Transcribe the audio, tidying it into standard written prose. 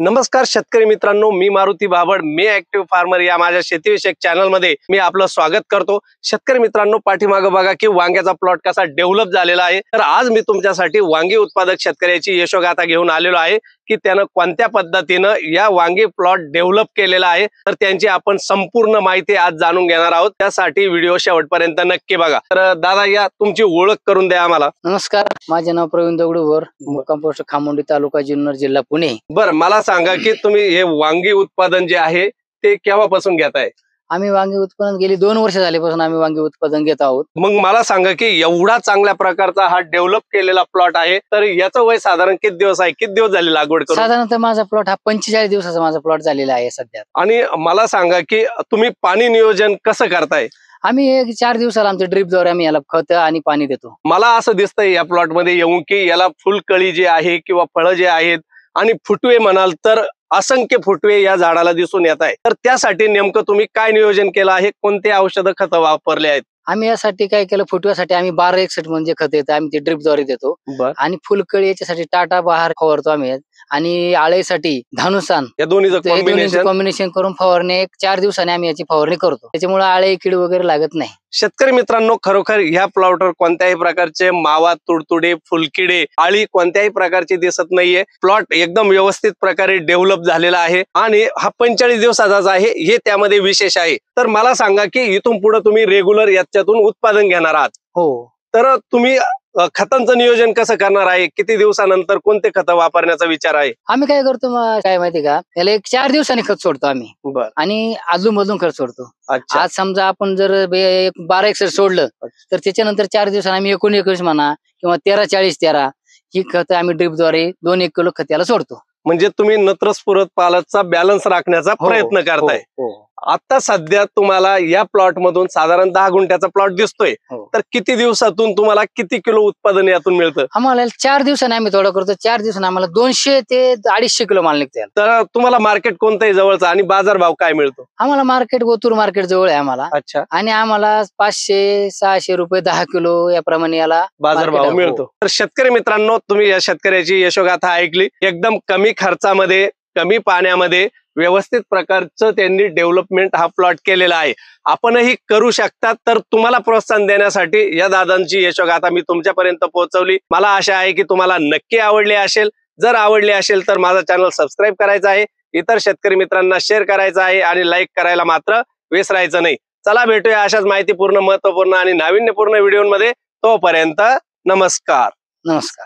नमस्कार शेतकरी मित्रांनो, मी मारुती बाबड, मी ऍक्टिव्ह फार्मर या माझ्या शेतीविषयक चॅनल मध्ये मी आपलं स्वागत करतो। शेतकरी मित्रांनो, पाठीमागे बघा की वांग्याचा प्लॉट कसा डेव्हलप झालेला आहे। तर आज मी तुमच्यासाठी वांगी उत्पादक शेतकऱ्याची यशोगाथा घेऊन आलेलो आहे की त्यानं कोणत्या पद्धतीनं या वांगी प्लॉट डेव्हलप केलेला आहे। तर त्यांची आपण संपूर्ण माहिती आज जाणून घेणार आहोत। त्यासाठी व्हिडिओ शेवटपर्यंत नक्की बघा। तर दादा, या तुमची ओळख करून द्या आम्हाला। नमस्कार, माझे नाव प्रवीण दगडूवर, मुक्काम पोस्ट खामोंडी, तालुका जुन्नर, जिल्हा पुणे। बरं, मला सांगा की तुम्ही हे वांगी उत्पादन जे आहे ते केव्हापासून घेताय? आम्ही वांगी उत्पादन गेली 2 वर्ष झाल्यापासून आम्ही वांगी उत्पादन घेत आहोत। मग मला सांगा की एवढा चांगल्या प्रकारचा हा डेव्हलप केलेला प्लॉट आहे, तर याचं वय साधारण किती दिवस आहे? किती दिवस झाले लागवड करून? साधारणतः माझा प्लॉट हा 45 दिवसाचा माझा प्लॉट झालेला आहे सध्या। आणि मला सांगा की तुम्ही पाणी नियोजन कसं करताय? आम्ही 4 दिवसाला आमच्या ड्रिपद्वारे आम्ही याला खत आणि पाणी देतो। मला असं दिसतंय या प्लॉट मध्ये येऊन की याला फुलकळी जे आहे किंवा फळं जे आहेत आणि फुटवे म्हणाल तर असंख्य फुटवे या झाडाला दिसून येत आहे। तर त्यासाठी नेमकं तुम्ही काय नियोजन केलं आहे? कोणते औषधं खतं वापरले आहेत? आम्ही यासाठी काय केलं, फुटव्यासाठी आम्ही 1261 म्हणजे खत येतं, आम्ही ते ड्रिपद्वारे देतो। आणि फुलकळी याच्यासाठी टाटा बहार फवारतो आम्ही, आणि आळेसाठी धानुसान, या दोन्हीचं कॉम्बिनेशन करून फवारणी 4 दिवसांनी आम्ही याची फवारणी करतो। त्याच्यामुळे आळे कीड वगैरे लागत नाही। शेतकरी मित्रांनो, खरोखर ह्या प्लॉटवर कोणत्याही प्रकारचे मावा, तुडतुडे, फुलकिडे, आळी कोणत्याही प्रकारची दिसत नाहीये। प्लॉट एकदम व्यवस्थित प्रकारे डेव्हलप झालेला आहे आणि हा 45 दिवसाचाच आहे, हे त्यामध्ये विशेष आहे। तर मला सांगा की इथून पुढे तुम्ही रेग्युलर याच्यातून उत्पादन घेणार आहात? हो। तर तुम्ही खतांचं नियोजन कसं करणार आहे? किती दिवसानंतर कोणते खत वापरण्याचा विचार आहे? आम्ही काय करतो काय माहिती का, याला 4 दिवसांनी खत सोडतो आम्ही। आणि अजून मधून खत सोडतो। आज समजा आपण जर 1261 सोडलं तर त्याच्यानंतर 4 दिवसांनी आम्ही 19 म्हणा किंवा 13-40-13 ही खत आम्ही ड्रिपद्वारे 2-1 किलो खत याला सोडतो। म्हणजे तुम्ही नत्रस्फुरत पालकचा बॅलन्स राखण्याचा प्रयत्न करताय। आता सध्या तुम्हाला या प्लॉट मधून साधारण 10 गुंठ्याचा प्लॉट दिसतोय, तर किती दिवसातून तुम्हाला किती किलो उत्पादन यातून मिळतं? आम्हाला 4 दिवसांनी आम्ही थोडं करतो। 4 दिवसांनी आम्हाला 200 ते 250 किलो माल निघते। तर तुम्हाला मार्केट कोणतंही जवळचं आणि बाजार भाव काय मिळतो? आम्हाला मार्केट ओतूर मार्केट जवळ आहे आम्हाला। अच्छा। आणि आम्हाला 500-600 रुपये 10 किलो याप्रमाणे याला बाजार भाव मिळतो। तर शेतकरी मित्रांनो, तुम्ही या शेतकऱ्याची यशोगाथा ऐकली। एकदम कमी खर्चामध्ये, कमी पाण्यामध्ये व्यवस्थित प्रकारचं त्यांनी डेव्हलपमेंट हा प्लॉट केलेला आहे। आपणही करू शकता। तर तुम्हाला प्रोत्साहन देण्यासाठी या दादांची यशोगाथा मी तुमच्यापर्यंत पोहोचवली। मला आशा आहे की तुम्हाला नक्की आवडली असेल। जर आवडली असेल तर माझा चॅनल सबस्क्राईब करायचा आहे, इतर शेतकरी मित्रांना शेअर करायचा आहे आणि लाईक करायला मात्र विसरायचं नाही। चला, भेटूया अशाच माहितीपूर्ण, महत्वपूर्ण आणि नाविन्यपूर्ण व्हिडिओमध्ये। तोपर्यंत नमस्कार। नमस्कार।